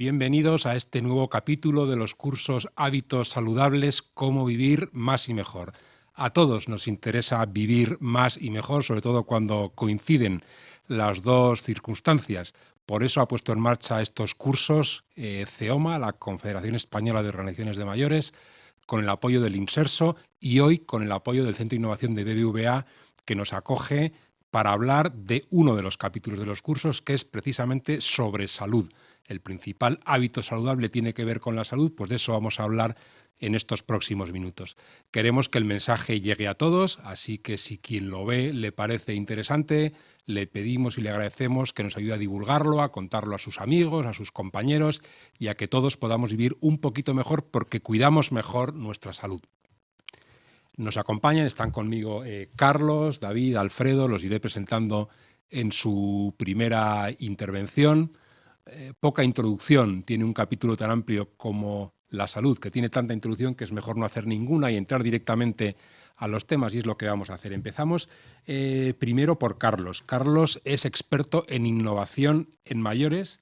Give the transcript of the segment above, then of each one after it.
Bienvenidos a este nuevo capítulo de los cursos Hábitos Saludables, cómo vivir más y mejor. A todos nos interesa vivir más y mejor, sobre todo cuando coinciden las dos circunstancias. Por eso ha puesto en marcha estos cursos CEOMA, la Confederación Española de Organizaciones de Mayores, con el apoyo del INSERSO y hoy con el apoyo del Centro de Innovación de BBVA, que nos acoge para hablar de uno de los capítulos de los cursos, que es precisamente sobre salud. El principal hábito saludable tiene que ver con la salud, pues de eso vamos a hablar en estos próximos minutos. Queremos que el mensaje llegue a todos, así que si quien lo ve le parece interesante, le pedimos y le agradecemos que nos ayude a divulgarlo, a contarlo a sus amigos, a sus compañeros y a que todos podamos vivir un poquito mejor porque cuidamos mejor nuestra salud. Nos acompañan, están conmigo Carlos, David, Alfredo, los iré presentando en su primera intervención. Poca introducción, tiene un capítulo tan amplio como la salud, que tiene tanta introducción que es mejor no hacer ninguna y entrar directamente a los temas, y es lo que vamos a hacer. Empezamos primero por Carlos. Carlos es experto en innovación en mayores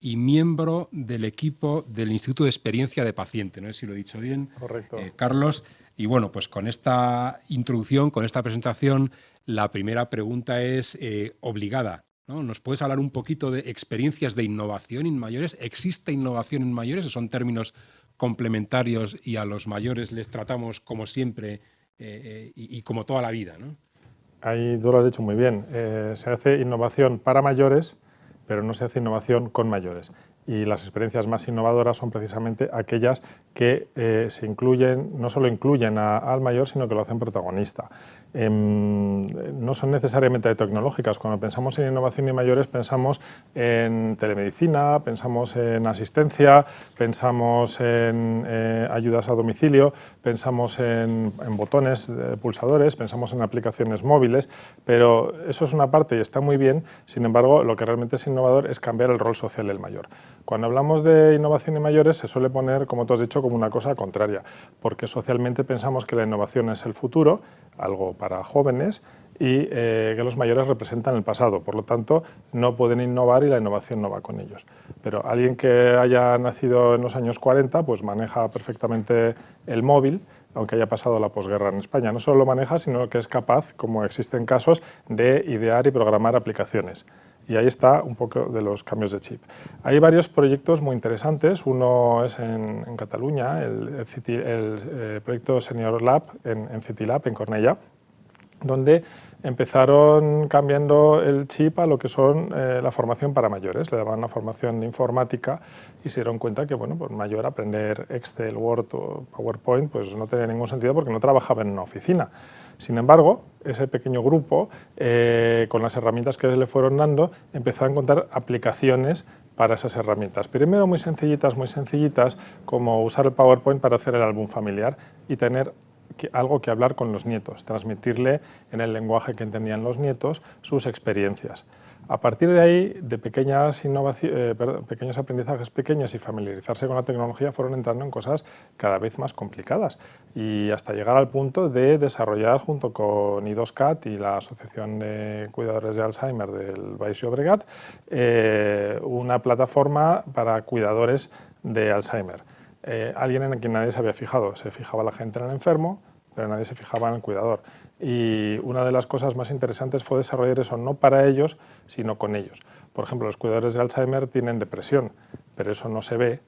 y miembro del equipo del Instituto de Experiencia de Paciente. No sé si lo he dicho bien. Correcto. Carlos. Y bueno, pues con esta introducción, con esta presentación, la primera pregunta es obligada, ¿no? ¿Nos puedes hablar un poquito de experiencias de innovación en mayores? ¿Existe innovación en mayores o son términos complementarios y a los mayores les tratamos como siempre y como toda la vida, ¿no? Ahí tú lo has dicho muy bien. Se hace innovación para mayores, pero no se hace innovación con mayores. Y las experiencias más innovadoras son precisamente aquellas que se incluyen, no solo incluyen al mayor, sino que lo hacen protagonista. No son necesariamente tecnológicas. Cuando pensamos en innovación y mayores, pensamos en telemedicina, pensamos en asistencia, pensamos en ayudas a domicilio, pensamos en botones, pulsadores, pensamos en aplicaciones móviles, pero eso es una parte y está muy bien. Sin embargo, lo que realmente es innovador es cambiar el rol social del mayor. Cuando hablamos de innovación en mayores se suele poner, como tú has dicho, como una cosa contraria, porque socialmente pensamos que la innovación es el futuro, algo para jóvenes, y que los mayores representan el pasado. Por lo tanto, no pueden innovar y la innovación no va con ellos. Pero alguien que haya nacido en los años 40, pues maneja perfectamente el móvil, aunque haya pasado la posguerra en España. No solo lo maneja, sino que es capaz, como existen casos, de idear y programar aplicaciones. Y ahí está un poco de los cambios de chip. Hay varios proyectos muy interesantes. Uno es en Cataluña, el proyecto Senior Lab en CityLab, en Cornellà, donde empezaron cambiando el chip a lo que son la formación para mayores. Le daban una formación de informática y se dieron cuenta que, bueno, pues mayor aprender Excel, Word o PowerPoint pues no tenía ningún sentido porque no trabajaba en una oficina. Sin embargo, ese pequeño grupo, con las herramientas que le fueron dando, empezó a encontrar aplicaciones para esas herramientas. Primero muy sencillitas, como usar el PowerPoint para hacer el álbum familiar y tener algo que hablar con los nietos, transmitirle en el lenguaje que entendían los nietos sus experiencias. A partir de ahí, de pequeños aprendizajes pequeños y familiarizarse con la tecnología, fueron entrando en cosas cada vez más complicadas y hasta llegar al punto de desarrollar, junto con I2CAT y la Asociación de Cuidadores de Alzheimer del Baix Llobregat, una plataforma para cuidadores de Alzheimer. Alguien en quien nadie se había fijado. Se fijaba la gente en el enfermo, pero nadie se fijaba en el cuidador. Y una de las cosas más interesantes fue desarrollar eso no para ellos, sino con ellos. Por ejemplo, los cuidadores de Alzheimer tienen depresión, pero eso no se ve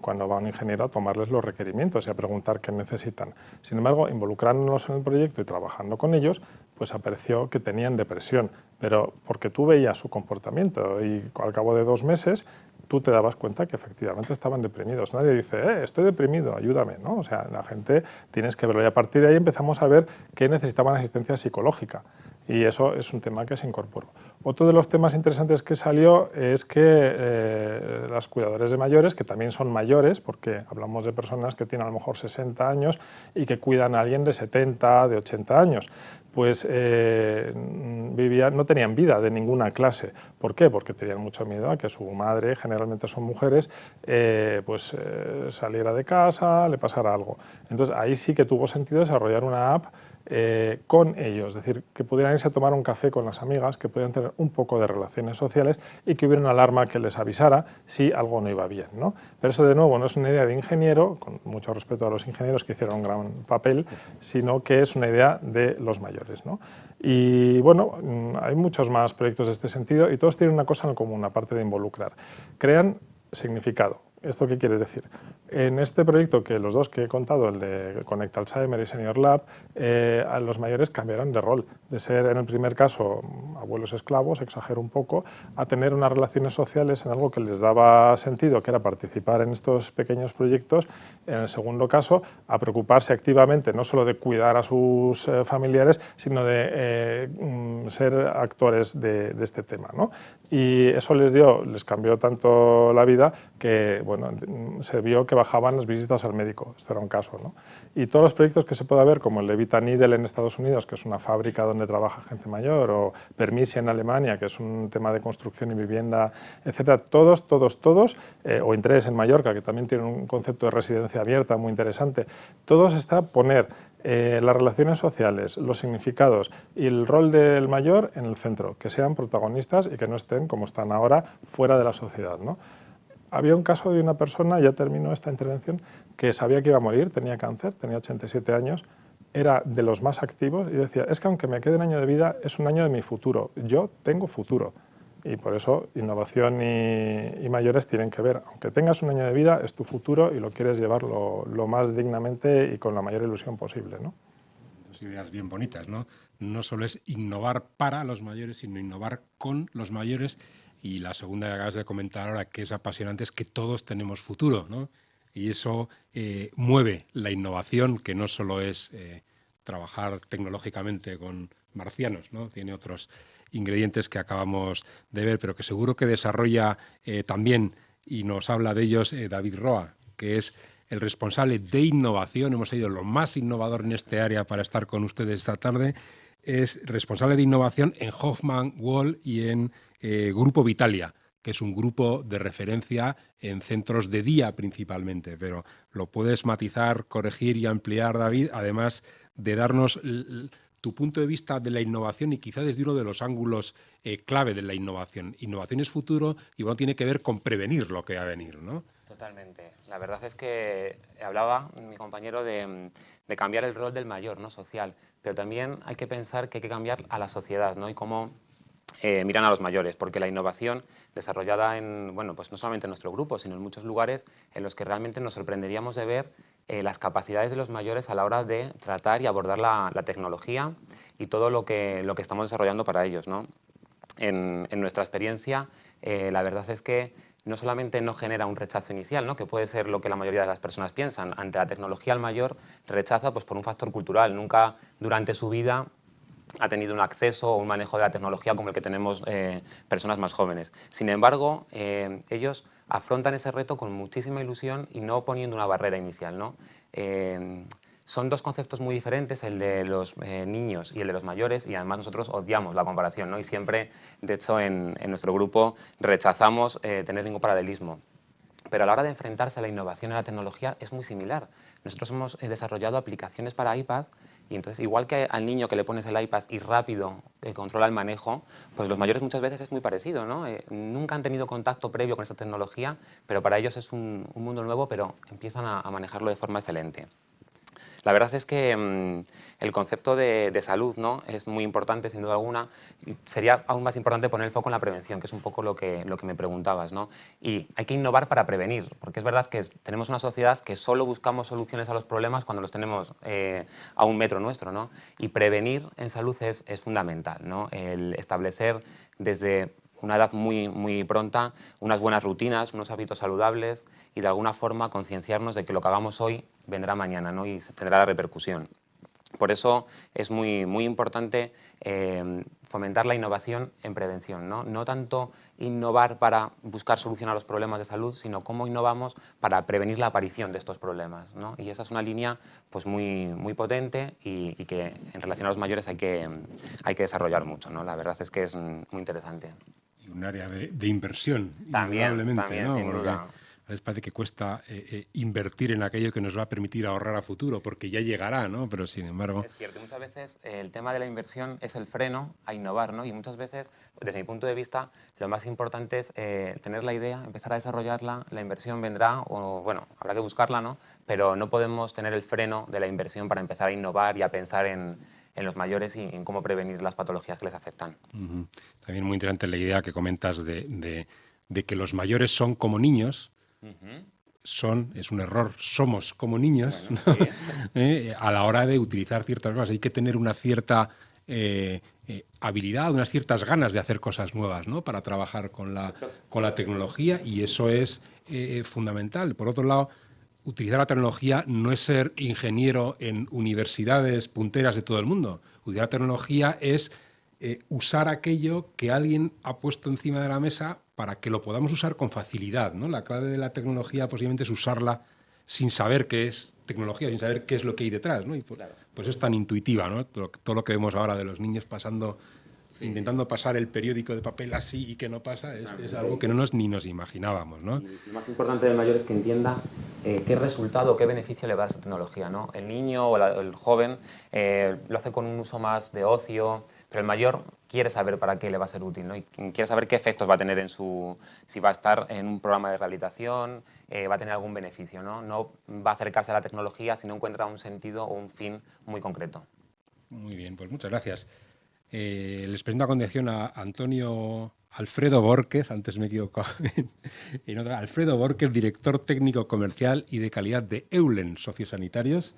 cuando va un ingeniero a tomarles los requerimientos y a preguntar qué necesitan. Sin embargo, involucrándonos en el proyecto y trabajando con ellos, pues apareció que tenían depresión, pero porque tú veías su comportamiento y al cabo de 2 meses tú te dabas cuenta que efectivamente estaban deprimidos. Nadie dice, estoy deprimido, ayúdame, ¿no? O sea, la gente tienes que verlo y a partir de ahí empezamos a ver que necesitaban asistencia psicológica y eso es un tema que se incorporó. Otro de los temas interesantes que salió es que los cuidadores de mayores, que también son mayores, porque hablamos de personas que tienen a lo mejor 60 años y que cuidan a alguien de 70, de 80 años, pues no tenían vida de ninguna clase. ¿Por qué? Porque tenían mucho miedo a que su madre, generalmente son mujeres, saliera de casa, le pasara algo. Entonces ahí sí que tuvo sentido desarrollar una app con ellos, es decir, que pudieran irse a tomar un café con las amigas, que pudieran tener un poco de relaciones sociales y que hubiera una alarma que les avisara si algo no iba bien, ¿no? Pero eso, de nuevo, no es una idea de ingeniero, con mucho respeto a los ingenieros que hicieron un gran papel, sino que es una idea de los mayores, ¿no? Y bueno, hay muchos más proyectos de este sentido y todos tienen una cosa en común, aparte de involucrar. Crean significado. ¿Esto qué quiere decir? En este proyecto, que los dos que he contado, el de Conecta Alzheimer y Senior Lab, a los mayores cambiaron de rol, de ser en el primer caso abuelos esclavos, exagero un poco, a tener unas relaciones sociales en algo que les daba sentido, que era participar en estos pequeños proyectos. En el segundo caso, a preocuparse activamente no solo de cuidar a sus familiares, sino de ser actores de este tema, ¿no? Y eso les cambió tanto la vida que, bueno, se vio que bajaban las visitas al médico. Esto era un caso, ¿no? Y todos los proyectos que se pueda ver, como el de Vita Needle en Estados Unidos, que es una fábrica donde trabaja gente mayor, o Permisi en Alemania, que es un tema de construcción y vivienda, etcétera, todos, o Interés en Mallorca, que también tiene un concepto de residencia abierta muy interesante, todos está poner las relaciones sociales, los significados y el rol del mayor en el centro, que sean protagonistas y que no estén, como están ahora, fuera de la sociedad, ¿no? Había un caso de una persona, ya terminó esta intervención, que sabía que iba a morir, tenía cáncer, tenía 87 años, era de los más activos y decía, es que aunque me quede un año de vida, es un año de mi futuro, yo tengo futuro. Y por eso innovación y mayores tienen que ver, aunque tengas un año de vida, es tu futuro y lo quieres llevar lo más dignamente y con la mayor ilusión posible, ¿no? Dos ideas bien bonitas, ¿no? No solo es innovar para los mayores, sino innovar con los mayores. Y la segunda que acabas de comentar ahora, que es apasionante, es que todos tenemos futuro, ¿no? Y eso mueve la innovación, que no solo es trabajar tecnológicamente con marcianos, ¿no? Tiene otros ingredientes que acabamos de ver, pero que seguro que desarrolla también, y nos habla de ellos David Roa, que es el responsable de innovación. Hemos sido lo más innovador en este área para estar con ustedes esta tarde. Es responsable de innovación en Hoffmann Wall y en Grupo Vitalia, que es un grupo de referencia en centros de día principalmente, pero lo puedes matizar, corregir y ampliar, David, además de darnos tu punto de vista de la innovación y quizá desde uno de los ángulos clave de la innovación. Innovación es futuro y bueno, tiene que ver con prevenir lo que va a venir, ¿no? Totalmente. La verdad es que hablaba mi compañero de cambiar el rol del mayor, ¿no? Social, pero también hay que pensar que hay que cambiar a la sociedad, ¿no? Y cómo miran a los mayores, porque la innovación desarrollada en, bueno, pues no solamente en nuestro grupo, sino en muchos lugares en los que realmente nos sorprenderíamos de ver las capacidades de los mayores a la hora de tratar y abordar la tecnología y todo lo que estamos desarrollando para ellos, ¿no? En nuestra experiencia, la verdad es que no solamente no genera un rechazo inicial, ¿no? Que puede ser lo que la mayoría de las personas piensan. Ante la tecnología, el mayor rechaza pues, por un factor cultural. Nunca durante su vida ha tenido un acceso o un manejo de la tecnología como el que tenemos personas más jóvenes. Sin embargo, ellos afrontan ese reto con muchísima ilusión y no poniendo una barrera inicial, ¿no? Son dos conceptos muy diferentes, el de los niños y el de los mayores, y además nosotros odiamos la comparación, ¿no? Y siempre, de hecho, en nuestro grupo rechazamos tener ningún paralelismo. Pero a la hora de enfrentarse a la innovación y a la tecnología es muy similar. Nosotros hemos desarrollado aplicaciones para iPad y entonces, igual que al niño que le pones el iPad y rápido controla el manejo, pues los mayores muchas veces es muy parecido, ¿no? Nunca han tenido contacto previo con esta tecnología, pero para ellos es un mundo nuevo, pero empiezan a manejarlo de forma excelente. La verdad es que el concepto de salud, ¿no? Es muy importante, sin duda alguna. Sería aún más importante poner el foco en la prevención, que es un poco lo que me preguntabas, ¿no? Y hay que innovar para prevenir, porque es verdad que tenemos una sociedad que solo buscamos soluciones a los problemas cuando los tenemos a un metro nuestro, ¿no? Y prevenir en salud es fundamental, ¿no? El establecer desde una edad muy pronta unas buenas rutinas, unos hábitos saludables y de alguna forma concienciarnos de que lo que hagamos hoy vendrá mañana, ¿no? Y tendrá la repercusión. Por eso es muy, muy importante fomentar la innovación en prevención, ¿no? No tanto innovar para buscar solucionar los problemas de salud, sino cómo innovamos para prevenir la aparición de estos problemas, ¿no? Y esa es una línea pues, muy, muy potente y que en relación a los mayores hay que desarrollar mucho, ¿no? La verdad es que es muy interesante. Y un área de inversión, También, indudablemente, ¿no? sin Porque duda. a veces parece que cuesta invertir en aquello que nos va a permitir ahorrar a futuro, porque ya llegará, ¿no? Pero sin embargo... Es cierto, y muchas veces el tema de la inversión es el freno a innovar, ¿no? Y muchas veces, desde mi punto de vista, lo más importante es tener la idea, empezar a desarrollarla, la inversión vendrá, o bueno, habrá que buscarla, ¿no? Pero no podemos tener el freno de la inversión para empezar a innovar y a pensar en los mayores y en cómo prevenir las patologías que les afectan. También muy interesante la idea que comentas de que los mayores son como niños. Es un error, somos como niños, Bueno, ¿no? sí. A la hora de utilizar ciertas cosas. Hay que tener una cierta habilidad, unas ciertas ganas de hacer cosas nuevas, ¿no? Para trabajar con la tecnología, y eso es fundamental. Por otro lado, utilizar la tecnología no es ser ingeniero en universidades punteras de todo el mundo. Utilizar la tecnología es usar aquello que alguien ha puesto encima de la mesa para que lo podamos usar con facilidad, ¿no? La clave de la tecnología posiblemente es usarla sin saber qué es tecnología, sin saber qué es lo que hay detrás, ¿no? Y pues es tan intuitiva, ¿no? Todo lo que vemos ahora de los niños intentando pasar el periódico de papel así y que no pasa, es algo que ni nos imaginábamos, ¿no? Y lo más importante del mayor es que entienda qué resultado, qué beneficio le va a esa tecnología, ¿no? El niño o el joven lo hace con un uso más de ocio, pero el mayor quiere saber para qué le va a ser útil, ¿no? Y quiere saber qué efectos va a tener si va a estar en un programa de rehabilitación, va a tener algún beneficio, ¿no? No va a acercarse a la tecnología si no encuentra un sentido o un fin muy concreto. Muy bien, pues muchas gracias. Les presento a continuación a Antonio Alfredo Borquez, antes me he equivocado en otra. Alfredo Borquez, director técnico comercial y de calidad de Eulen Sociosanitarios,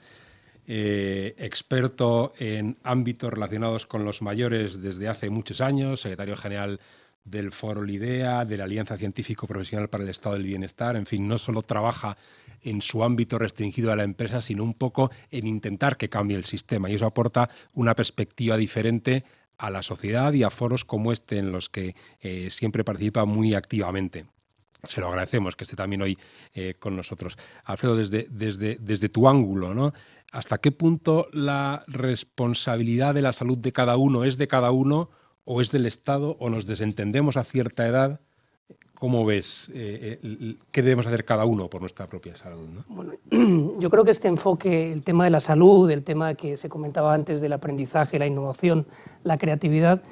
experto en ámbitos relacionados con los mayores desde hace muchos años, secretario general del Foro Lidea, de la Alianza Científico Profesional para el Estado del Bienestar. En fin, no solo trabaja en su ámbito restringido a la empresa, sino un poco en intentar que cambie el sistema, y eso aporta una perspectiva diferente a la sociedad y a foros como este en los que siempre participa muy activamente. Se lo agradecemos que esté también hoy con nosotros. Alfredo, desde tu ángulo, ¿no? ¿Hasta qué punto la responsabilidad de la salud de cada uno es de cada uno o es del Estado, o nos desentendemos a cierta edad? ¿Cómo ves qué debemos hacer cada uno por nuestra propia salud, ¿no? Bueno, yo creo que este enfoque, el tema de la salud, el tema que se comentaba antes del aprendizaje, la innovación, la creatividad,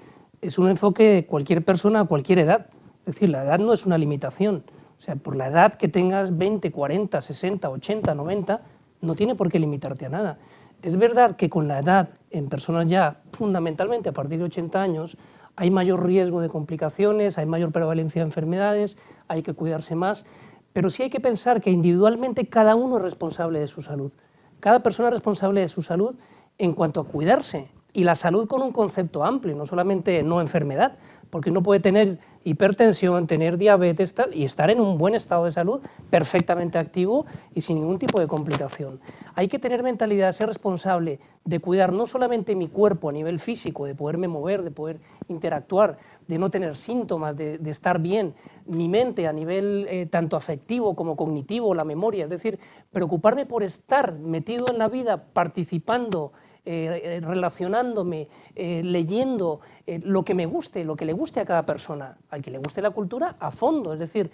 es un enfoque de cualquier persona a cualquier edad. Es decir, la edad no es una limitación. O sea, por la edad que tengas, 20, 40, 60, 80, 90, no tiene por qué limitarte a nada. Es verdad que con la edad, en personas ya fundamentalmente a partir de 80 años, hay mayor riesgo de complicaciones, hay mayor prevalencia de enfermedades, hay que cuidarse más, pero sí hay que pensar que individualmente cada uno es responsable de su salud. Cada persona es responsable de su salud en cuanto a cuidarse, y la salud con un concepto amplio, no solamente no enfermedad, porque uno puede tener hipertensión, tener diabetes y estar en un buen estado de salud, perfectamente activo y sin ningún tipo de complicación. Hay que tener mentalidad, ser responsable de cuidar no solamente mi cuerpo a nivel físico, de poderme mover, de poder interactuar, de no tener síntomas, de estar bien, mi mente a nivel tanto afectivo como cognitivo, la memoria, es decir, preocuparme por estar metido en la vida, participando, relacionándome, leyendo lo que me guste, lo que le guste a cada persona, al que le guste la cultura a fondo. Es decir,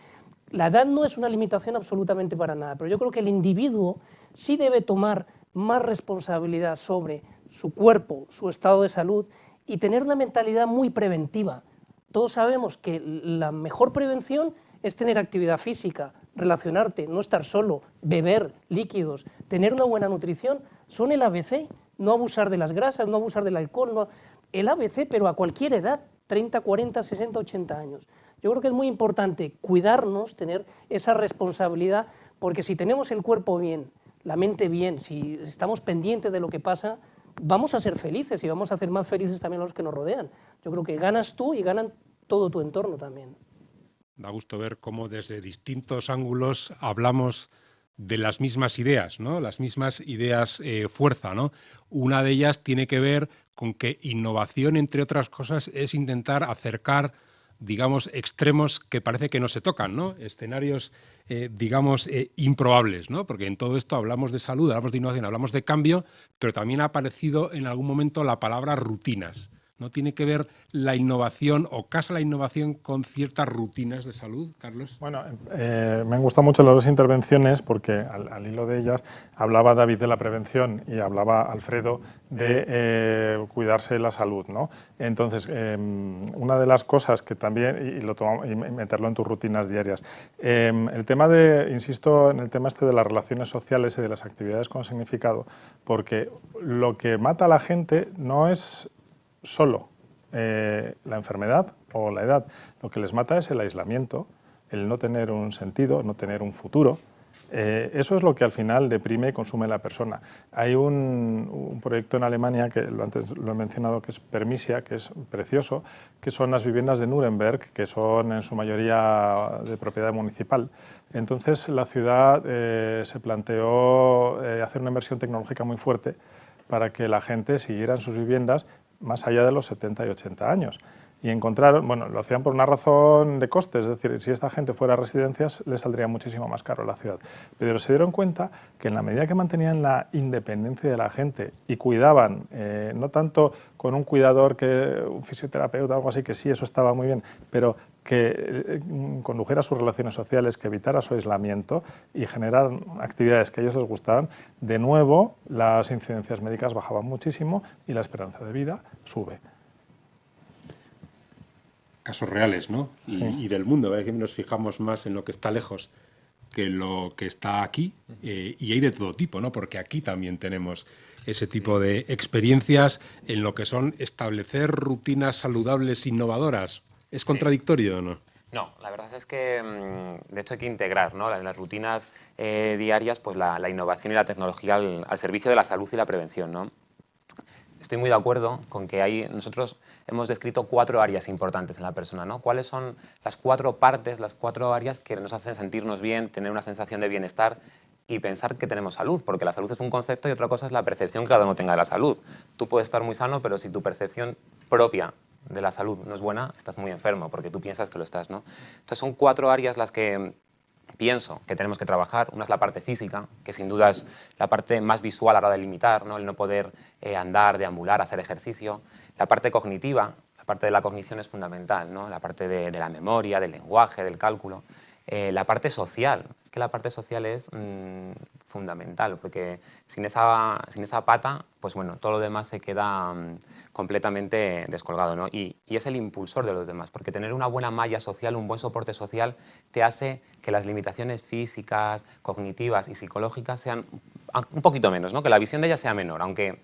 la edad no es una limitación absolutamente para nada, pero yo creo que el individuo sí debe tomar más responsabilidad sobre su cuerpo, su estado de salud, y tener una mentalidad muy preventiva. Todos sabemos que la mejor prevención es tener actividad física, relacionarte, no estar solo, beber líquidos, tener una buena nutrición, son el ABC. No abusar de las grasas, no abusar del alcohol, no, el ABC, pero a cualquier edad, 30, 40, 60, 80 años. Yo creo que es muy importante cuidarnos, tener esa responsabilidad, porque si tenemos el cuerpo bien, la mente bien, si estamos pendientes de lo que pasa, vamos a ser felices y vamos a hacer más felices también a los que nos rodean. Yo creo que ganas tú y ganan todo tu entorno también. Da gusto ver cómo desde distintos ángulos hablamos de las mismas ideas, ¿no? Las mismas ideas fuerza, ¿no? Una de ellas tiene que ver con que innovación, entre otras cosas, es intentar acercar, digamos, extremos que parece que no se tocan, ¿no? Escenarios, digamos, improbables, ¿no? Porque en todo esto hablamos de salud, hablamos de innovación, hablamos de cambio, pero también ha aparecido en algún momento la palabra rutinas. ¿No tiene que ver la innovación o casa la innovación con ciertas rutinas de salud, Carlos? Bueno, me han gustado mucho las dos intervenciones porque al hilo de ellas hablaba David de la prevención y hablaba Alfredo de cuidarse la salud, ¿no? Entonces, una de las cosas que también, y meterlo en tus rutinas diarias, el tema insisto en el tema este de las relaciones sociales y de las actividades con significado, porque lo que mata a la gente no es solo la enfermedad o la edad, lo que les mata es el aislamiento, el no tener un sentido, no tener un futuro. Eso es lo que al final deprime y consume la persona. Hay un proyecto en Alemania, que antes lo he mencionado, que es Permisia, que es precioso, que son las viviendas de Nuremberg, que son en su mayoría de propiedad municipal. Entonces la ciudad se planteó hacer una inversión tecnológica muy fuerte para que la gente siguiera en sus viviendas más allá de los 70 y 80 años. Y encontraron, bueno, lo hacían por una razón de costes, es decir, si esta gente fuera a residencias les saldría muchísimo más caro la ciudad. Pero se dieron cuenta que en la medida que mantenían la independencia de la gente y cuidaban, no tanto con un cuidador, un fisioterapeuta o algo así, que sí, eso estaba muy bien, pero que condujera sus relaciones sociales, que evitara su aislamiento y generar actividades que a ellos les gustaban, de nuevo las incidencias médicas bajaban muchísimo y la esperanza de vida sube. Casos reales, ¿no? Y del mundo, ¿verdad? Que nos fijamos más en lo que está lejos que lo que está aquí, y hay de todo tipo, ¿no? Porque aquí también tenemos ese tipo de experiencias en lo que son establecer rutinas saludables innovadoras. ¿Es contradictorio o no? No, la verdad es que, de hecho, hay que integrar, ¿no? En las rutinas diarias pues la innovación y la tecnología al servicio de la salud y la prevención, ¿no? Estoy muy de acuerdo con que nosotros hemos descrito 4 áreas importantes en la persona, ¿no? ¿Cuáles son las 4 partes, las 4 áreas que nos hacen sentirnos bien, tener una sensación de bienestar y pensar que tenemos salud? Porque la salud es un concepto y otra cosa es la percepción que cada uno tenga de la salud. Tú puedes estar muy sano, pero si tu percepción propia de la salud no es buena, estás muy enfermo porque tú piensas que lo estás, ¿no? Entonces son 4 áreas las que pienso que tenemos que trabajar. Una es la parte física, que sin duda es la parte más visual a la hora de limitar, ¿no? El no poder andar, deambular, hacer ejercicio. La parte cognitiva, la parte de la cognición es fundamental, ¿no? La parte de la memoria, del lenguaje, del cálculo. La parte social, es que la parte social es fundamental, porque sin esa pata, pues bueno, todo lo demás se queda completamente descolgado, ¿no? Y es el impulsor de los demás, porque tener una buena malla social, un buen soporte social, te hace que las limitaciones físicas, cognitivas y psicológicas sean un poquito menos, ¿no? Que la visión de ellas sea menor, aunque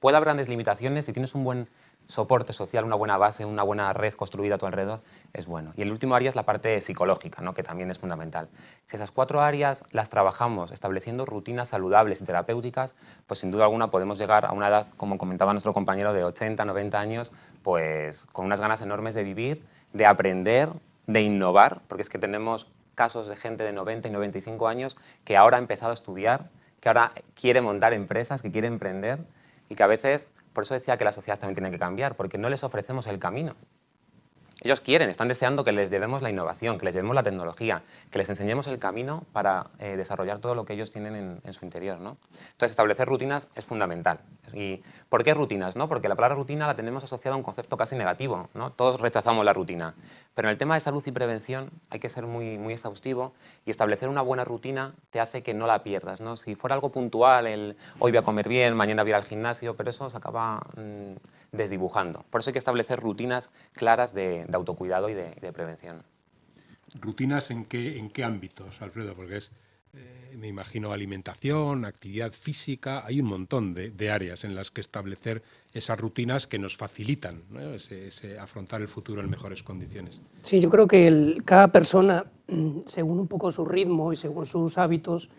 pueda haber grandes limitaciones. Si tienes un buen soporte social, una buena base, una buena red construida a tu alrededor, es bueno. Y el último área es la parte psicológica, ¿no? Que también es fundamental. Si esas 4 áreas las trabajamos estableciendo rutinas saludables y terapéuticas, pues sin duda alguna podemos llegar a una edad, como comentaba nuestro compañero, de 80, 90 años, pues con unas ganas enormes de vivir, de aprender, de innovar, porque es que tenemos casos de gente de 90 y 95 años que ahora ha empezado a estudiar, que ahora quiere montar empresas, que quiere emprender y que a veces... Por eso decía que la sociedad también tiene que cambiar, porque no les ofrecemos el camino. Ellos quieren, están deseando que les llevemos la innovación, que les llevemos la tecnología, que les enseñemos el camino para desarrollar todo lo que ellos tienen en su interior, ¿no? Entonces, establecer rutinas es fundamental. ¿Y por qué rutinas, no? Porque la palabra rutina la tenemos asociada a un concepto casi negativo, ¿no? Todos rechazamos la rutina. Pero en el tema de salud y prevención hay que ser muy, muy exhaustivo, y establecer una buena rutina te hace que no la pierdas, ¿no? Si fuera algo puntual, hoy voy a comer bien, mañana voy a ir al gimnasio, pero eso se acaba desdibujando. Por eso hay que establecer rutinas claras de autocuidado y de prevención. ¿Rutinas en qué ámbitos, Alfredo? Porque me imagino, alimentación, actividad física, hay un montón de áreas en las que establecer esas rutinas que nos facilitan, ¿no? ese afrontar el futuro en mejores condiciones. Sí, yo creo que cada persona, según un poco su ritmo y según sus hábitos,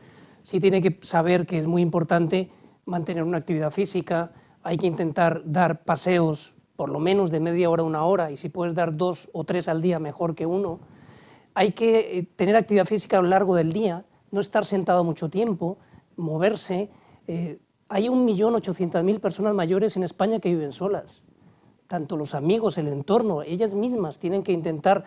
sí tiene que saber que es muy importante mantener una actividad física. Hay que intentar dar paseos por lo menos de media hora a 1 hora, y si puedes dar 2 o 3 al día, mejor que 1. Hay que tener actividad física a lo largo del día, no estar sentado mucho tiempo, moverse. Hay 1.800.000 personas mayores en España que viven solas. Tanto los amigos, el entorno, ellas mismas tienen que intentar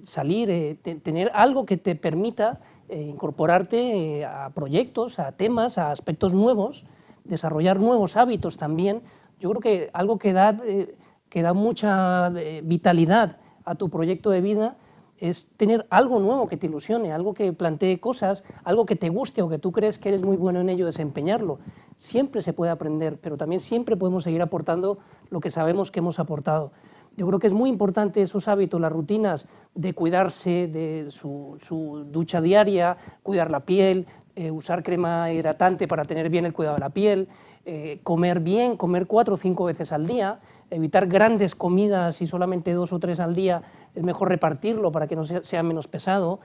salir, tener algo que te permita incorporarte a proyectos, a temas, a aspectos nuevos, desarrollar nuevos hábitos también. Yo creo que algo que da mucha vitalidad a tu proyecto de vida es tener algo nuevo que te ilusione, algo que plantee cosas, algo que te guste o que tú crees que eres muy bueno en ello, desempeñarlo. Siempre se puede aprender, pero también siempre podemos seguir aportando lo que sabemos que hemos aportado. Yo creo que es muy importante esos hábitos, las rutinas de cuidarse, de su ducha diaria, cuidar la piel, usar crema hidratante para tener bien el cuidado de la piel, comer bien, comer 4 o 5 veces al día, evitar grandes comidas y solamente 2 o 3 al día, es mejor repartirlo para que no sea menos pesado,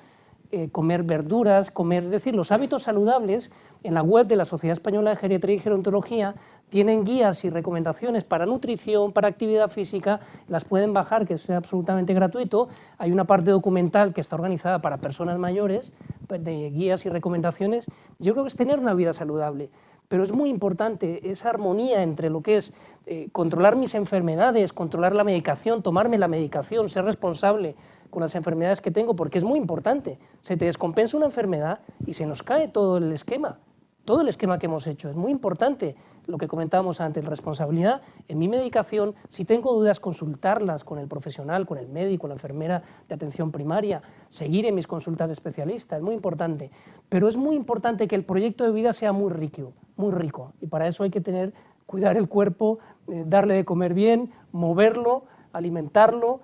comer verduras, es decir, los hábitos saludables. En la web de la Sociedad Española de Geriatría y Gerontología tienen guías y recomendaciones para nutrición, para actividad física, las pueden bajar, que es absolutamente gratuito. Hay una parte documental que está organizada para personas mayores, de guías y recomendaciones. Yo creo que es tener una vida saludable. Pero es muy importante esa armonía entre lo que es controlar mis enfermedades, controlar la medicación, tomarme la medicación, ser responsable con las enfermedades que tengo, porque es muy importante. Se te descompensa una enfermedad y se nos cae todo el esquema que hemos hecho. Es muy importante lo que comentábamos antes, responsabilidad en mi medicación. Si tengo dudas, consultarlas con el profesional, con el médico, la enfermera de atención primaria, seguir en mis consultas de especialista, es muy importante. Pero es muy importante que el proyecto de vida sea muy rico, y para eso hay que cuidar el cuerpo, darle de comer bien, moverlo, alimentarlo,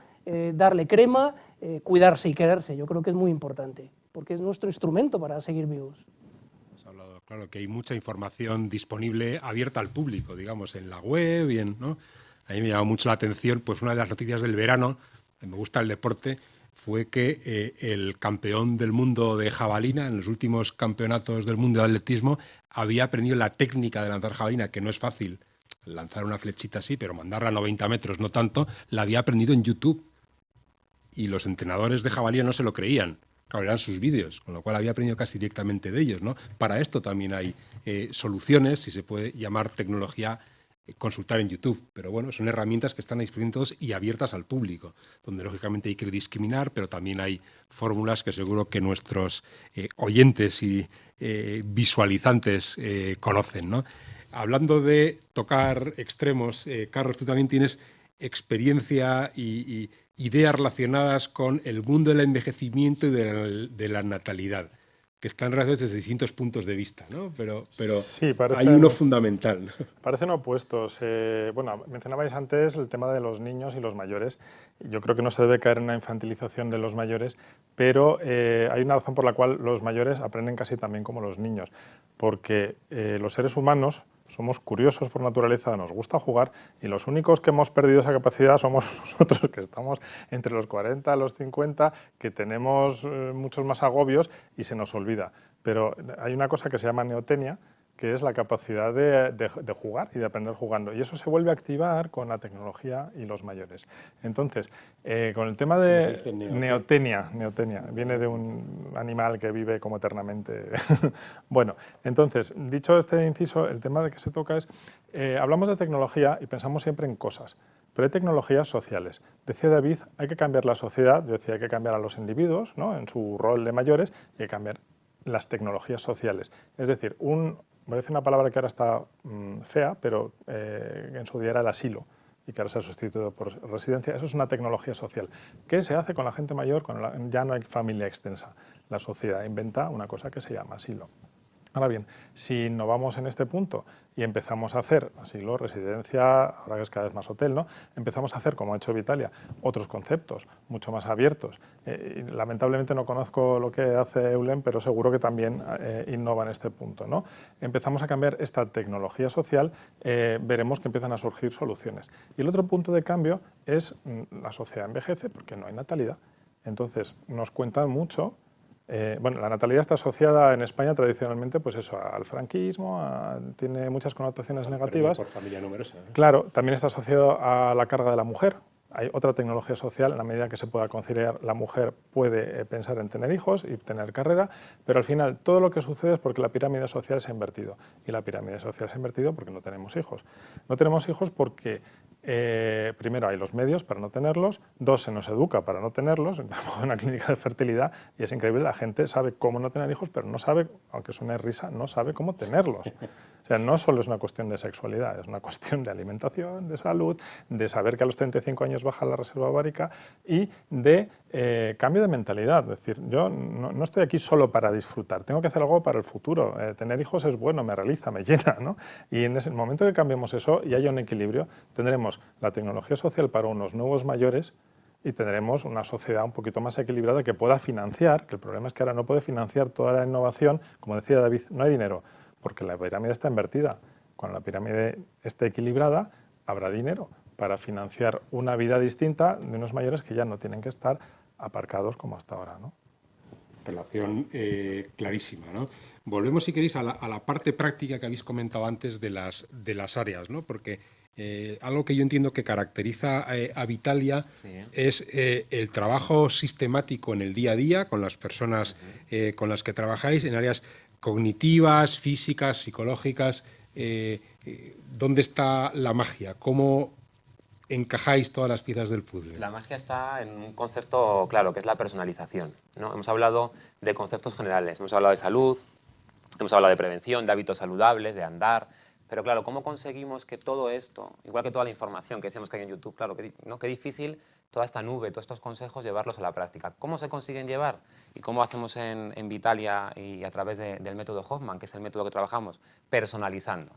darle crema, cuidarse y quererse. Yo creo que es muy importante, porque es nuestro instrumento para seguir vivos. Has hablado, claro, que hay mucha información disponible, abierta al público, digamos, en la web y ¿no? A mí me llamó mucho la atención, pues una de las noticias del verano, me gusta el deporte, fue que el campeón del mundo de jabalina, en los últimos campeonatos del mundo de atletismo, había aprendido la técnica de lanzar jabalina, que no es fácil lanzar una flechita así, pero mandarla a 90 metros, no tanto, la había aprendido en YouTube. Y los entrenadores de jabalina no se lo creían. Claro, eran sus vídeos, con lo cual había aprendido casi directamente de ellos, ¿no? Para esto también hay soluciones, si se puede llamar tecnología, consultar en YouTube. Pero bueno, son herramientas que están a disposición de todos y abiertas al público, donde lógicamente hay que discriminar, pero también hay fórmulas que seguro que nuestros oyentes y visualizantes conocen, ¿no? Hablando de tocar extremos, Carlos, tú también tienes experiencia y ideas relacionadas con el mundo del envejecimiento y de la natalidad, que están relacionadas desde distintos puntos de vista, ¿no? Pero sí, hay uno fundamental, ¿no? Parecen opuestos. Bueno, mencionabais antes el tema de los niños y los mayores. Yo creo que no se debe caer en una infantilización de los mayores, pero hay una razón por la cual los mayores aprenden casi también como los niños, porque los seres humanos somos curiosos por naturaleza, nos gusta jugar, y los únicos que hemos perdido esa capacidad somos nosotros, que estamos entre los 40 y los 50, que tenemos muchos más agobios y se nos olvida. Pero hay una cosa que se llama neotenia, que es la capacidad de jugar y de aprender jugando. Y eso se vuelve a activar con la tecnología y los mayores. Entonces, con el tema de neotenia, viene de un animal que vive como eternamente. Bueno, entonces, dicho este inciso, el tema de que se toca es, hablamos de tecnología y pensamos siempre en cosas, pero hay tecnologías sociales. Decía David, hay que cambiar la sociedad, yo decía, hay que cambiar a los individuos, ¿no?, en su rol de mayores, y hay que cambiar las tecnologías sociales. Es decir, voy a decir una palabra que ahora está fea, pero en su día era el asilo, y que ahora se ha sustituido por residencia. Eso es una tecnología social. ¿Qué se hace con la gente mayor cuando ya no hay familia extensa? La sociedad inventa una cosa que se llama asilo. Ahora bien, si innovamos en este punto y empezamos a hacer asilo, residencia, ahora que es cada vez más hotel, ¿no?, empezamos a hacer, como ha hecho Vitalia, otros conceptos mucho más abiertos. Lamentablemente no conozco lo que hace Eulen, pero seguro que también innova en este punto, ¿no? Empezamos a cambiar esta tecnología social, veremos que empiezan a surgir soluciones. Y el otro punto de cambio es la sociedad envejece porque no hay natalidad. Entonces, nos cuentan mucho. Bueno, la natalidad está asociada en España tradicionalmente, pues eso, al franquismo, tiene muchas connotaciones negativas. Por familia numerosa, ¿eh? Claro, también está asociado a la carga de la mujer, Hay otra tecnología social, en la medida que se pueda conciliar, la mujer puede pensar en tener hijos y tener carrera, pero al final todo lo que sucede es porque la pirámide social se ha invertido. Y la pirámide social se ha invertido porque no tenemos hijos. No tenemos hijos porque primero hay los medios para no tenerlos, dos, se nos educa para no tenerlos, entramos en una clínica de fertilidad y es increíble, la gente sabe cómo no tener hijos, pero no sabe, aunque suene risa, no sabe cómo tenerlos. O sea, no solo es una cuestión de sexualidad, es una cuestión de alimentación, de salud, de saber que a los 35 años baja la reserva ovárica y de cambio de mentalidad. Es decir, yo no estoy aquí solo para disfrutar, tengo que hacer algo para el futuro. Tener hijos es bueno, me realiza, me llena, ¿no? Y en ese momento que cambiemos eso y haya un equilibrio, tendremos la tecnología social para unos nuevos mayores y tendremos una sociedad un poquito más equilibrada que pueda financiar, que el problema es que ahora no puede financiar toda la innovación. Como decía David, no hay dinero, porque la pirámide está invertida. Cuando la pirámide esté equilibrada, habrá dinero para financiar una vida distinta de unos mayores que ya no tienen que estar aparcados como hasta ahora, ¿no? Relación clarísima, ¿no? Volvemos, si queréis, a la parte práctica que habéis comentado antes de las áreas, ¿no? Porque algo que yo entiendo que caracteriza a Vitalia es el trabajo sistemático en el día a día con las personas con las que trabajáis en áreas cognitivas, físicas, psicológicas. ¿Dónde está la magia? ¿Cómo encajáis todas las piezas del puzzle? La magia está en un concepto claro, que es la personalización, ¿no? Hemos hablado de conceptos generales, hemos hablado de salud, hemos hablado de prevención, de hábitos saludables, de andar, pero claro, ¿cómo conseguimos que todo esto, igual que toda la información que decíamos que hay en YouTube, claro, qué difícil toda esta nube, todos estos consejos, llevarlos a la práctica? ¿Cómo se consiguen llevar? ¿Y cómo hacemos en Vitalia y a través del método Hoffman, que es el método que trabajamos? Personalizando.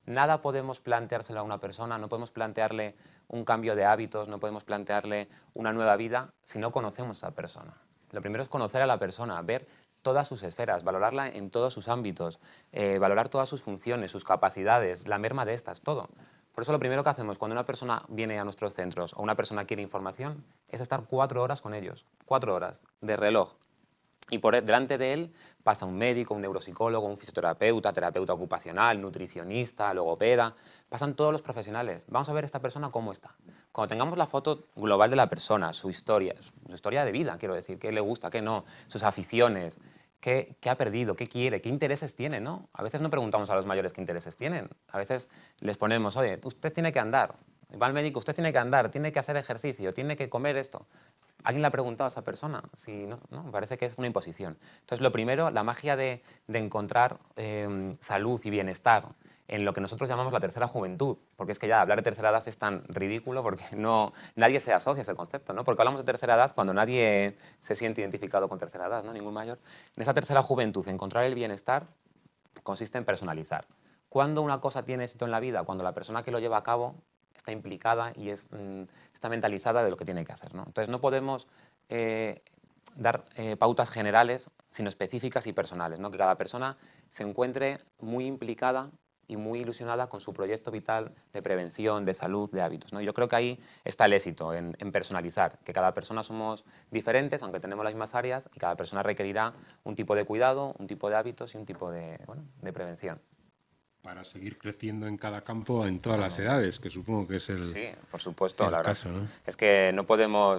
Nada podemos planteárselo a una persona, no podemos plantearle un cambio de hábitos, no podemos plantearle una nueva vida si no conocemos a esa persona. Lo primero es conocer a la persona, ver todas sus esferas, valorarla en todos sus ámbitos, valorar todas sus funciones, sus capacidades, la merma de estas, todo. Por eso lo primero que hacemos cuando una persona viene a nuestros centros o una persona quiere información es estar 4 horas con ellos, 4 horas de reloj. Y delante de él pasa un médico, un neuropsicólogo, un fisioterapeuta, terapeuta ocupacional, nutricionista, logopeda. Pasan todos los profesionales. Vamos a ver esta persona cómo está. Cuando tengamos la foto global de la persona, su historia de vida, quiero decir, qué le gusta, qué no, sus aficiones, qué ha perdido, qué quiere, qué intereses tiene, ¿no? A veces no preguntamos a los mayores qué intereses tienen. A veces les ponemos, oye, usted tiene que andar. Va al médico, usted tiene que andar, tiene que hacer ejercicio, tiene que comer esto. ¿Alguien le ha preguntado a esa persona? Si no, me parece que es una imposición. Entonces, lo primero, la magia de encontrar salud y bienestar en lo que nosotros llamamos la tercera juventud, porque es que ya hablar de tercera edad es tan ridículo porque nadie se asocia a ese concepto, ¿no? Porque hablamos de tercera edad cuando nadie se siente identificado con tercera edad, ¿no? Ningún mayor. En esa tercera juventud, encontrar el bienestar consiste en personalizar. ¿Cuándo una cosa tiene éxito en la vida? Cuando la persona que lo lleva a cabo está implicada y está mentalizada de lo que tiene que hacer, ¿no? Entonces no podemos dar pautas generales, sino específicas y personales, ¿no? Que cada persona se encuentre muy implicada y muy ilusionada con su proyecto vital de prevención, de salud, de hábitos, ¿no? Yo creo que ahí está el éxito, en personalizar, que cada persona somos diferentes, aunque tenemos las mismas áreas, y cada persona requerirá un tipo de cuidado, un tipo de hábitos y un tipo de prevención. Para seguir creciendo en cada campo, en todas las edades, que supongo que es el Sí, por supuesto, la verdad. caso, ¿no? Es que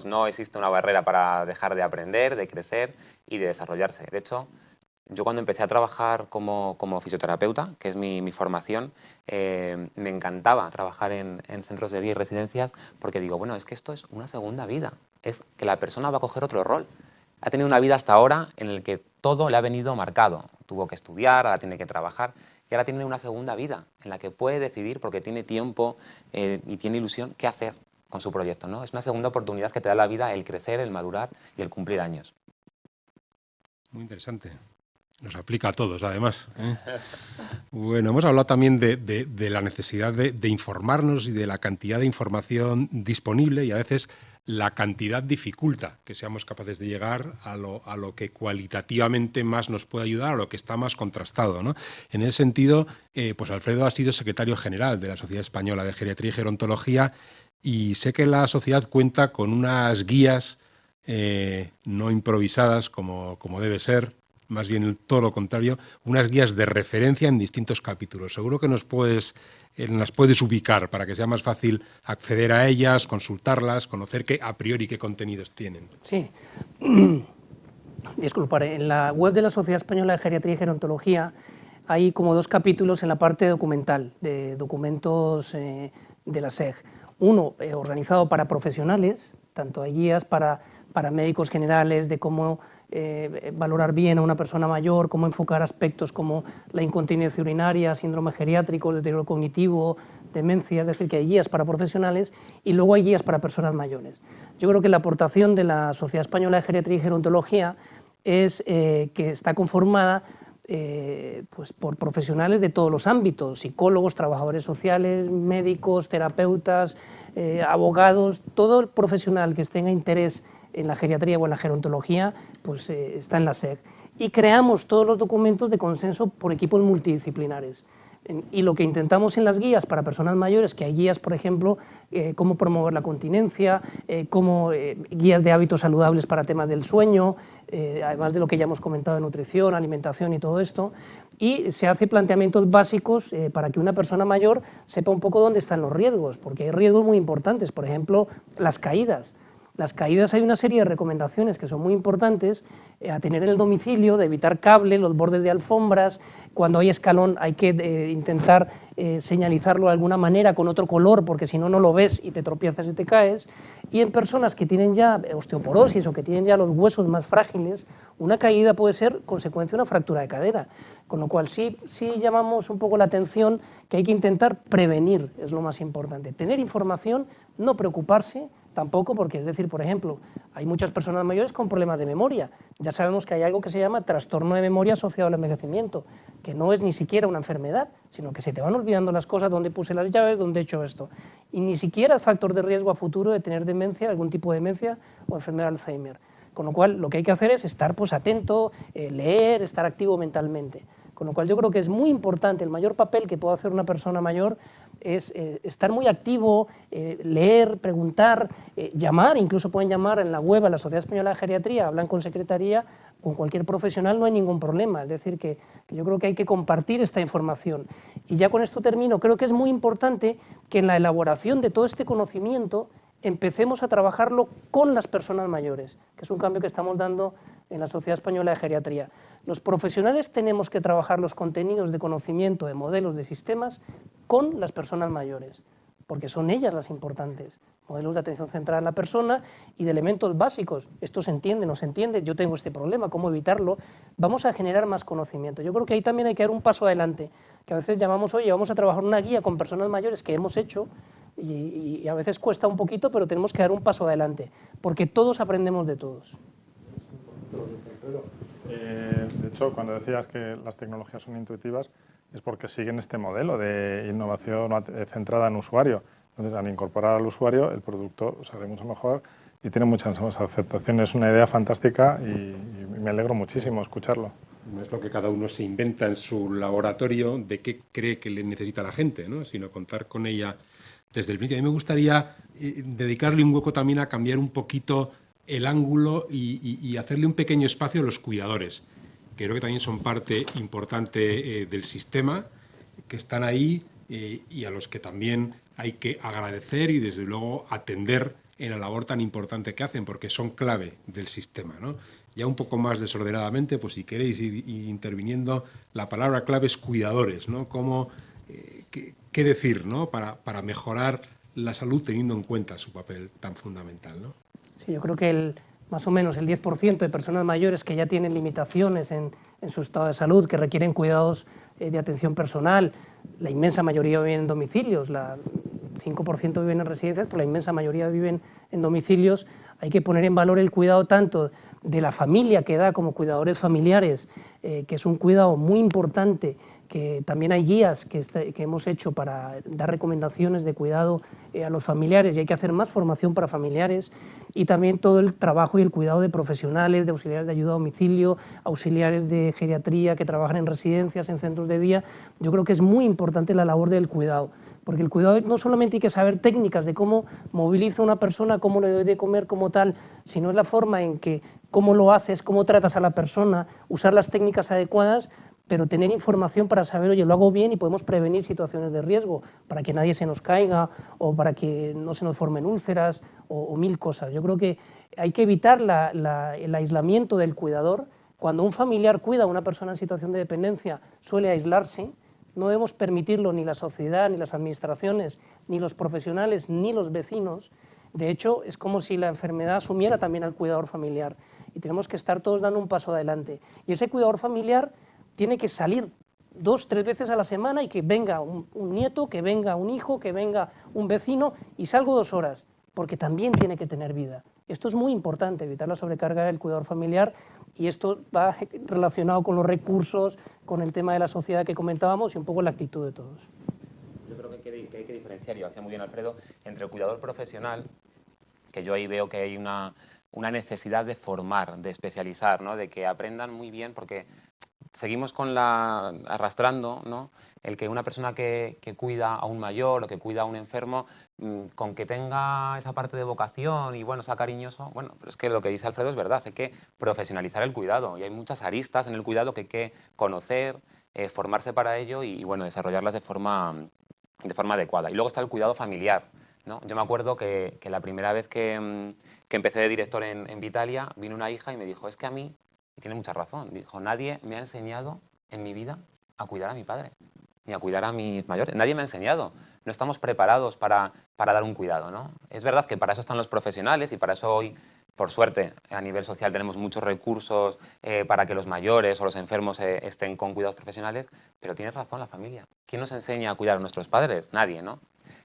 no existe una barrera para dejar de aprender, de crecer y de desarrollarse. De hecho, yo cuando empecé a trabajar como fisioterapeuta, que es mi formación, me encantaba trabajar en centros de día y residencias porque digo, bueno, es que esto es una segunda vida. Es que la persona va a coger otro rol. Ha tenido una vida hasta ahora en la que todo le ha venido marcado. Tuvo que estudiar, ahora tiene que trabajar y ahora tiene una segunda vida en la que puede decidir porque tiene tiempo y tiene ilusión qué hacer con su proyecto, ¿no? Es una segunda oportunidad que te da la vida, el crecer, el madurar y el cumplir años. Muy interesante. Nos aplica a todos, además, ¿eh? Bueno, hemos hablado también de la necesidad de informarnos y de la cantidad de información disponible, y a veces la cantidad dificulta que seamos capaces de llegar a lo que cualitativamente más nos puede ayudar, a lo que está más contrastado, ¿no? En ese sentido, pues Alfredo ha sido secretario general de la Sociedad Española de Geriatría y Gerontología, y sé que la sociedad cuenta con unas guías no improvisadas como debe ser, más bien todo lo contrario, unas guías de referencia en distintos capítulos. Seguro que nos puedes las puedes ubicar para que sea más fácil acceder a ellas, consultarlas, conocer a priori qué contenidos tienen? Sí. Disculpar, en la web de la Sociedad Española de Geriatría y Gerontología hay como 2 capítulos en la parte documental, de documentos de la SEG. Uno organizado para profesionales, tanto hay guías para médicos generales de cómo valorar bien a una persona mayor, cómo enfocar aspectos como la incontinencia urinaria, síndrome geriátrico, deterioro cognitivo, demencia, es decir, que hay guías para profesionales y luego hay guías para personas mayores. Yo creo que la aportación de la Sociedad Española de Geriatría y Gerontología es que está conformada pues por profesionales de todos los ámbitos, psicólogos, trabajadores sociales, médicos, terapeutas, abogados, todo el profesional que tenga interés en la geriatría o en la gerontología, pues está en la SEG. Y creamos todos los documentos de consenso por equipos multidisciplinares. Y lo que intentamos en las guías para personas mayores, que hay guías, por ejemplo, cómo promover la continencia, guías de hábitos saludables para temas del sueño, además de lo que ya hemos comentado de nutrición, alimentación y todo esto, y se hace planteamientos básicos para que una persona mayor sepa un poco dónde están los riesgos, porque hay riesgos muy importantes, por ejemplo, las caídas. Las caídas, hay una serie de recomendaciones que son muy importantes a tener en el domicilio, de evitar cables, los bordes de alfombras, cuando hay escalón hay que intentar señalizarlo de alguna manera con otro color, porque si no, no lo ves y te tropiezas y te caes. Y en personas que tienen ya osteoporosis o que tienen ya los huesos más frágiles, una caída puede ser consecuencia de una fractura de cadera, con lo cual sí llamamos un poco la atención que hay que intentar prevenir, es lo más importante, tener información, no preocuparse, tampoco porque, es decir, por ejemplo, hay muchas personas mayores con problemas de memoria. Ya sabemos que hay algo que se llama trastorno de memoria asociado al envejecimiento, que no es ni siquiera una enfermedad, sino que se te van olvidando las cosas, dónde puse las llaves, dónde he hecho esto. Y ni siquiera es factor de riesgo a futuro de tener demencia, algún tipo de demencia o enfermedad de Alzheimer. Con lo cual, lo que hay que hacer es estar pues, atento, leer, estar activo mentalmente. Con lo cual yo creo que es muy importante, el mayor papel que puede hacer una persona mayor es estar muy activo, leer, preguntar, llamar, incluso pueden llamar en la web a la Sociedad Española de Geriatría, hablan con secretaría, con cualquier profesional, no hay ningún problema. Es decir, que yo creo que hay que compartir esta información. Y ya con esto termino, creo que es muy importante que en la elaboración de todo este conocimiento empecemos a trabajarlo con las personas mayores, que es un cambio que estamos dando en la Sociedad Española de Geriatría. Los profesionales tenemos que trabajar los contenidos de conocimiento de modelos de sistemas con las personas mayores, porque son ellas las importantes. Modelos de atención centrada en la persona y de elementos básicos. Esto se entiende, no se entiende, yo tengo este problema, ¿cómo evitarlo? Vamos a generar más conocimiento. Yo creo que ahí también hay que dar un paso adelante, que a veces llamamos, oye, vamos a trabajar una guía con personas mayores que hemos hecho y a veces cuesta un poquito, pero tenemos que dar un paso adelante, porque todos aprendemos de todos. De hecho, cuando decías que las tecnologías son intuitivas, es porque siguen este modelo de innovación centrada en usuario. Entonces, al incorporar al usuario, el producto sale mucho mejor y tiene muchas más aceptaciones. Es una idea fantástica y me alegro muchísimo escucharlo. No es lo que cada uno se inventa en su laboratorio de qué cree que le necesita la gente, ¿no? Sino contar con ella desde el principio. A mí me gustaría dedicarle un hueco también a cambiar un poquito el ángulo y hacerle un pequeño espacio a los cuidadores, que creo que también son parte importante del sistema, que están ahí y a los que también hay que agradecer y desde luego atender en la labor tan importante que hacen, porque son clave del sistema, ¿no? Ya un poco más desordenadamente, pues si queréis ir interviniendo, la palabra clave es cuidadores, ¿no? Cómo, qué decir, ¿no? Para mejorar la salud teniendo en cuenta su papel tan fundamental, ¿no? Sí, yo creo que más o menos el 10% de personas mayores que ya tienen limitaciones en su estado de salud, que requieren cuidados de atención personal, la inmensa mayoría viven en domicilios, 5% viven en residencias, pero la inmensa mayoría viven en domicilios. Hay que poner en valor el cuidado tanto de la familia que da como cuidadores familiares, que es un cuidado muy importante, que también hay guías que hemos hecho para dar recomendaciones de cuidado a los familiares y hay que hacer más formación para familiares y también todo el trabajo y el cuidado de profesionales, de auxiliares de ayuda a domicilio, auxiliares de geriatría que trabajan en residencias, en centros de día. Yo creo que es muy importante la labor del cuidado, porque el cuidado no solamente hay que saber técnicas de cómo moviliza una persona, cómo le debe de comer como tal, sino es la forma en que cómo lo haces, cómo tratas a la persona, usar las técnicas adecuadas pero tener información para saber, oye, lo hago bien y podemos prevenir situaciones de riesgo, para que nadie se nos caiga o para que no se nos formen úlceras o mil cosas. Yo creo que hay que evitar el aislamiento del cuidador. Cuando un familiar cuida a una persona en situación de dependencia, suele aislarse. No debemos permitirlo ni la sociedad, ni las administraciones, ni los profesionales, ni los vecinos. De hecho, es como si la enfermedad asumiera también al cuidador familiar y tenemos que estar todos dando un paso adelante. Y ese cuidador familiar tiene que salir 2 o 3 veces a la semana y que venga un nieto, que venga un hijo, que venga un vecino y salgo 2 horas, porque también tiene que tener vida. Esto es muy importante, evitar la sobrecarga del cuidador familiar, y esto va relacionado con los recursos, con el tema de la sociedad que comentábamos y un poco la actitud de todos. Yo creo que hay que diferenciar, y lo hacía muy bien Alfredo, entre el cuidador profesional, que yo ahí veo que hay una necesidad de formar, de especializar, ¿no? De que aprendan muy bien, porque seguimos arrastrando, ¿no? El que una persona que cuida a un mayor o que cuida a un enfermo, con que tenga esa parte de vocación y bueno, sea cariñoso, bueno, pero es que lo que dice Alfredo es verdad, hay que profesionalizar el cuidado y hay muchas aristas en el cuidado que hay que conocer, formarse para ello y bueno, desarrollarlas de forma adecuada. Y luego está el cuidado familiar, ¿no? Yo me acuerdo que la primera vez que empecé de director en Vitalia, vino una hija y me dijo, es que a mí, y tiene mucha razón, dijo, nadie me ha enseñado en mi vida a cuidar a mi padre, ni a cuidar a mis mayores. Nadie me ha enseñado. No estamos preparados para dar un cuidado, ¿no? Es verdad que para eso están los profesionales y para eso hoy, por suerte, a nivel social tenemos muchos recursos para que los mayores o los enfermos estén con cuidados profesionales, pero tienes razón la familia. ¿Quién nos enseña a cuidar a nuestros padres? Nadie, ¿no?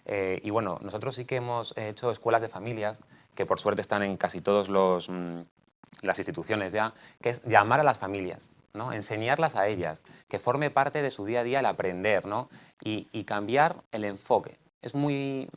Y bueno, nosotros sí que hemos hecho escuelas de familias, que por suerte están en casi todas las instituciones ya, que es llamar a las familias, ¿no? Enseñarlas a ellas, que forme parte de su día a día el aprender, ¿no? Y cambiar el enfoque. Es muy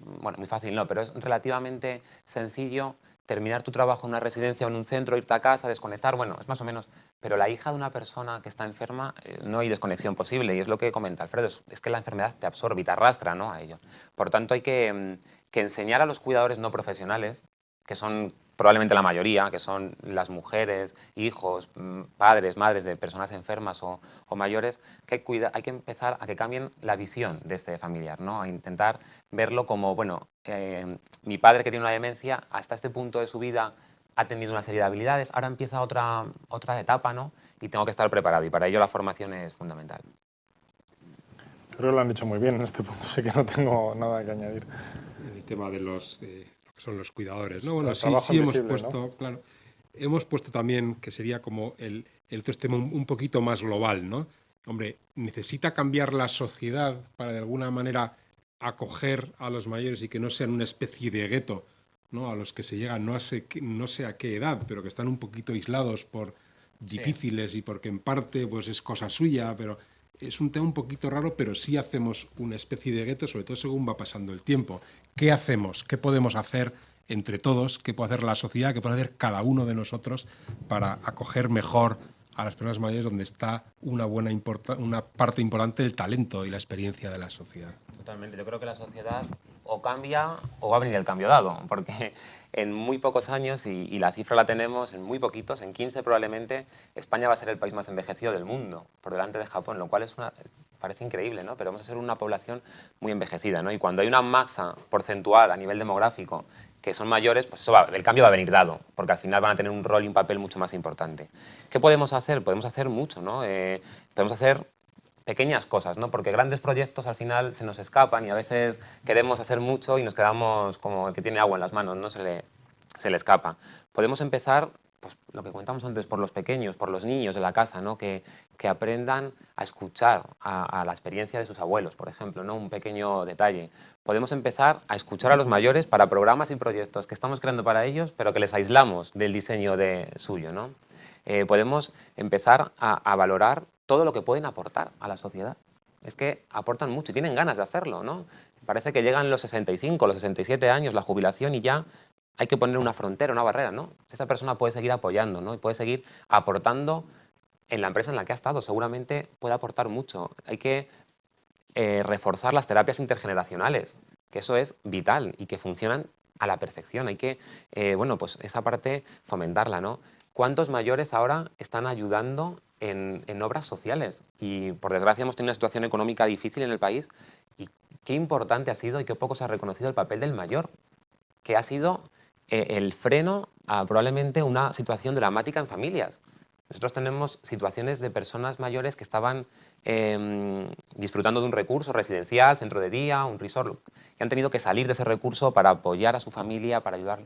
fácil, no, pero es relativamente sencillo terminar tu trabajo en una residencia o en un centro, irte a casa, desconectar, bueno, es más o menos, pero la hija de una persona que está enferma, no hay desconexión posible, y es lo que comenta Alfredo, es que la enfermedad te absorbe y te arrastra, ¿no? A ello. Por tanto, hay que enseñar a los cuidadores no profesionales, que son probablemente la mayoría, que son las mujeres, hijos, padres, madres de personas enfermas o mayores, que hay que empezar a que cambien la visión de este familiar, ¿no? A intentar verlo como, bueno, mi padre que tiene una demencia, hasta este punto de su vida ha tenido una serie de habilidades, ahora empieza otra etapa, ¿no? Y tengo que estar preparado, y para ello la formación es fundamental. Creo que lo han dicho muy bien en este punto, sé que no tengo nada que añadir. El tema de los... que son los cuidadores, ¿no? Bueno, sí hemos puesto, ¿no? Claro, hemos puesto también que sería como el tema un poquito más global, ¿no? Hombre, necesita cambiar la sociedad para de alguna manera acoger a los mayores y que no sean una especie de gueto, ¿no? A los que se llegan no sé a qué edad, pero que están un poquito aislados por difíciles y porque en parte pues es cosa suya, pero es un tema un poquito raro, pero sí hacemos una especie de gueto, sobre todo según va pasando el tiempo. ¿Qué hacemos? ¿Qué podemos hacer entre todos? ¿Qué puede hacer la sociedad? ¿Qué puede hacer cada uno de nosotros para acoger mejor a las personas mayores, donde está una parte importante del talento y la experiencia de la sociedad? Totalmente. Yo creo que la sociedad o cambia o va a venir el cambio dado, porque en muy pocos años, y la cifra la tenemos, en muy poquitos, en 15 probablemente, España va a ser el país más envejecido del mundo, por delante de Japón, lo cual parece increíble, ¿no? Pero vamos a ser una población muy envejecida, ¿no? Y cuando hay una masa porcentual a nivel demográfico que son mayores, pues el cambio va a venir dado, porque al final van a tener un rol y un papel mucho más importante. ¿Qué podemos hacer? Podemos hacer mucho, ¿no? Podemos hacer pequeñas cosas, ¿no? Porque grandes proyectos al final se nos escapan y a veces queremos hacer mucho y nos quedamos como el que tiene agua en las manos, ¿no? Se le escapa. Podemos empezar, pues, lo que comentamos antes, por los pequeños, por los niños de la casa, ¿no? Que aprendan a escuchar a la experiencia de sus abuelos, por ejemplo, ¿no? Un pequeño detalle. Podemos empezar a escuchar a los mayores para programas y proyectos que estamos creando para ellos, pero que les aislamos del diseño suyo, ¿no? Podemos empezar a valorar todo lo que pueden aportar a la sociedad. Es que aportan mucho y tienen ganas de hacerlo, ¿no? Parece que llegan los 65, los 67 años, la jubilación, y ya hay que poner una frontera, una barrera, ¿no? Esa persona puede seguir apoyando, ¿no? Y puede seguir aportando en la empresa en la que ha estado. Seguramente puede aportar mucho. Hay que reforzar las terapias intergeneracionales, que eso es vital y que funcionan a la perfección. Hay que, pues esa parte fomentarla, ¿no? ¿cuántos mayores ahora están ayudando en obras sociales? Y por desgracia hemos tenido una situación económica difícil en el país, y qué importante ha sido y qué poco se ha reconocido el papel del mayor, que ha sido el freno a probablemente una situación dramática en familias. Nosotros tenemos situaciones de personas mayores que estaban disfrutando de un recurso residencial, centro de día, un resort, que han tenido que salir de ese recurso para apoyar a su familia, para ayudar.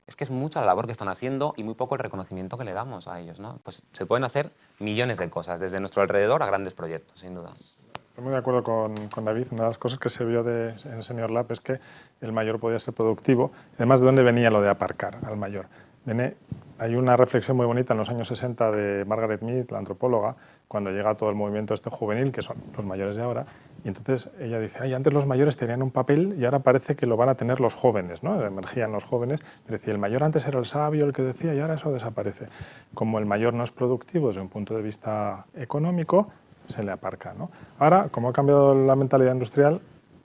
Es que es mucha la labor que están haciendo y muy poco el reconocimiento que le damos a ellos, ¿no? Pues se pueden hacer millones de cosas, desde nuestro alrededor a grandes proyectos, sin duda. Estoy muy de acuerdo con David. Una de las cosas que se vio en Senior Lab es que el mayor podía ser productivo. Además, ¿de dónde venía lo de aparcar al mayor? Hay una reflexión muy bonita en los años 60 de Margaret Mead, la antropóloga, cuando llega todo el movimiento juvenil, que son los mayores de ahora, y entonces ella dice, ay, antes los mayores tenían un papel y ahora parece que lo van a tener los jóvenes, ¿no? Emergían los jóvenes, es decir, el mayor antes era el sabio, el que decía, y ahora eso desaparece. Como el mayor no es productivo desde un punto de vista económico, se le aparca, ¿no? Ahora, como ha cambiado la mentalidad industrial,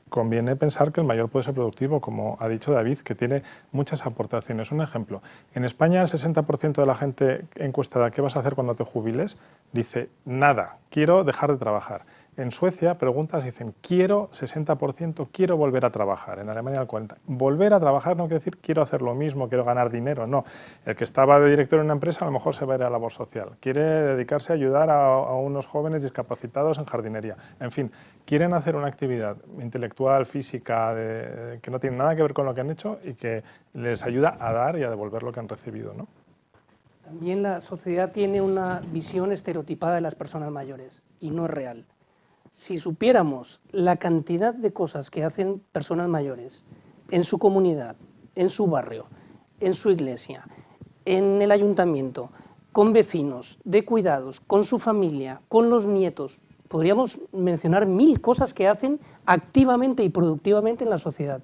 conviene pensar que el mayor puede ser productivo, como ha dicho David, que tiene muchas aportaciones. Un ejemplo, en España el 60% de la gente encuestada, ¿qué vas a hacer cuando te jubiles?, dice, nada, quiero dejar de trabajar. En Suecia preguntas y dicen, quiero 60%, quiero volver a trabajar. En Alemania el 40%. Volver a trabajar no quiere decir quiero hacer lo mismo, quiero ganar dinero, no. El que estaba de director en una empresa a lo mejor se va a ir a la labor social. Quiere dedicarse a ayudar a unos jóvenes discapacitados en jardinería. En fin, quieren hacer una actividad intelectual, física, que no tiene nada que ver con lo que han hecho y que les ayuda a dar y a devolver lo que han recibido, ¿no? También la sociedad tiene una visión estereotipada de las personas mayores y no es real. Si supiéramos la cantidad de cosas que hacen personas mayores en su comunidad, en su barrio, en su iglesia, en el ayuntamiento, con vecinos, de cuidados, con su familia, con los nietos, podríamos mencionar 1000 cosas que hacen activamente y productivamente en la sociedad.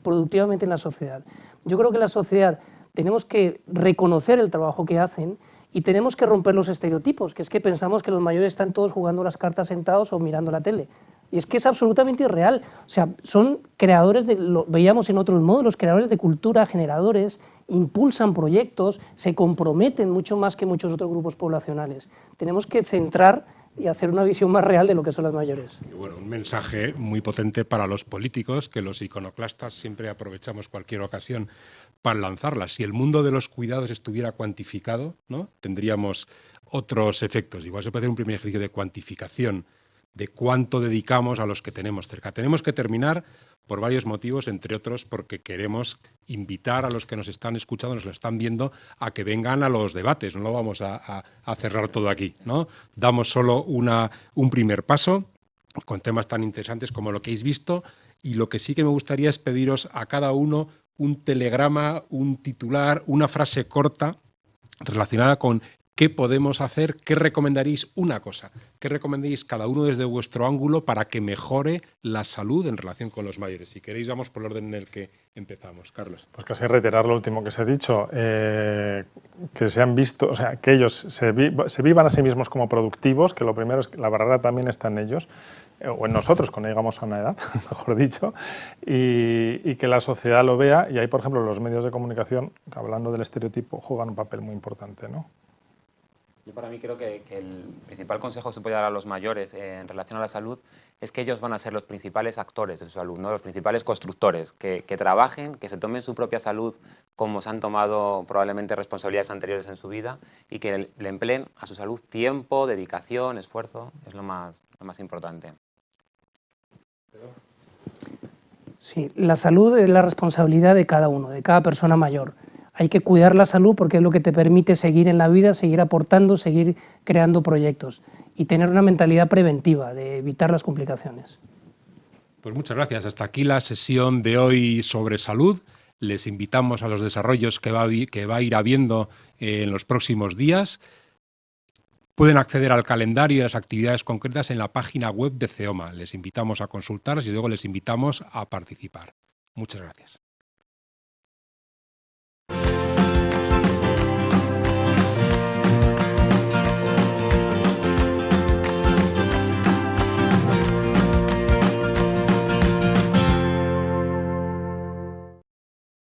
Productivamente en la sociedad. Yo creo que la sociedad tenemos que reconocer el trabajo que hacen y tenemos que romper los estereotipos, que es que pensamos que los mayores están todos jugando las cartas sentados o mirando la tele. Y es que es absolutamente irreal. O sea, son creadores, lo veíamos en otros módulos, creadores de cultura, generadores, impulsan proyectos, se comprometen mucho más que muchos otros grupos poblacionales. Tenemos que centrar y hacer una visión más real de lo que son las mayores. Y bueno, un mensaje muy potente para los políticos, que los iconoclastas siempre aprovechamos cualquier ocasión para lanzarlas. Si el mundo de los cuidados estuviera cuantificado, ¿no?, tendríamos otros efectos. Igual se puede hacer un primer ejercicio de cuantificación de cuánto dedicamos a los que tenemos cerca. Tenemos que terminar por varios motivos, entre otros porque queremos invitar a los que nos están escuchando, nos lo están viendo, a que vengan a los debates. No lo vamos a cerrar todo aquí, ¿no? Damos solo un primer paso con temas tan interesantes como lo que habéis visto, y lo que sí que me gustaría es pediros a cada uno un telegrama, un titular, una frase corta relacionada con qué podemos hacer, qué recomendaréis, una cosa, qué recomendaréis cada uno desde vuestro ángulo para que mejore la salud en relación con los mayores. Si queréis, vamos por el orden en el que empezamos. Carlos. Pues casi reiterar lo último que se ha dicho, que se han visto, o sea, que ellos se vivan a sí mismos como productivos, que lo primero es que la barrera también está en ellos, o en nosotros, cuando llegamos a una edad, mejor dicho, y que la sociedad lo vea. Y ahí, por ejemplo, los medios de comunicación, hablando del estereotipo, juegan un papel muy importante, ¿no? Yo para mí creo que el principal consejo que se puede dar a los mayores en relación a la salud es que ellos van a ser los principales actores de su salud, ¿no?, los principales constructores, que trabajen, que se tomen su propia salud como se han tomado probablemente responsabilidades anteriores en su vida, y que le empleen a su salud tiempo, dedicación, esfuerzo, es lo más importante. Sí, la salud es la responsabilidad de cada uno, de cada persona mayor. Hay que cuidar la salud porque es lo que te permite seguir en la vida, seguir aportando, seguir creando proyectos y tener una mentalidad preventiva de evitar las complicaciones. Pues muchas gracias. Hasta aquí la sesión de hoy sobre salud. Les invitamos a los desarrollos que va a ir habiendo en los próximos días. Pueden acceder al calendario y a las actividades concretas en la página web de CEOMA. Les invitamos a consultarlas y luego les invitamos a participar. Muchas gracias.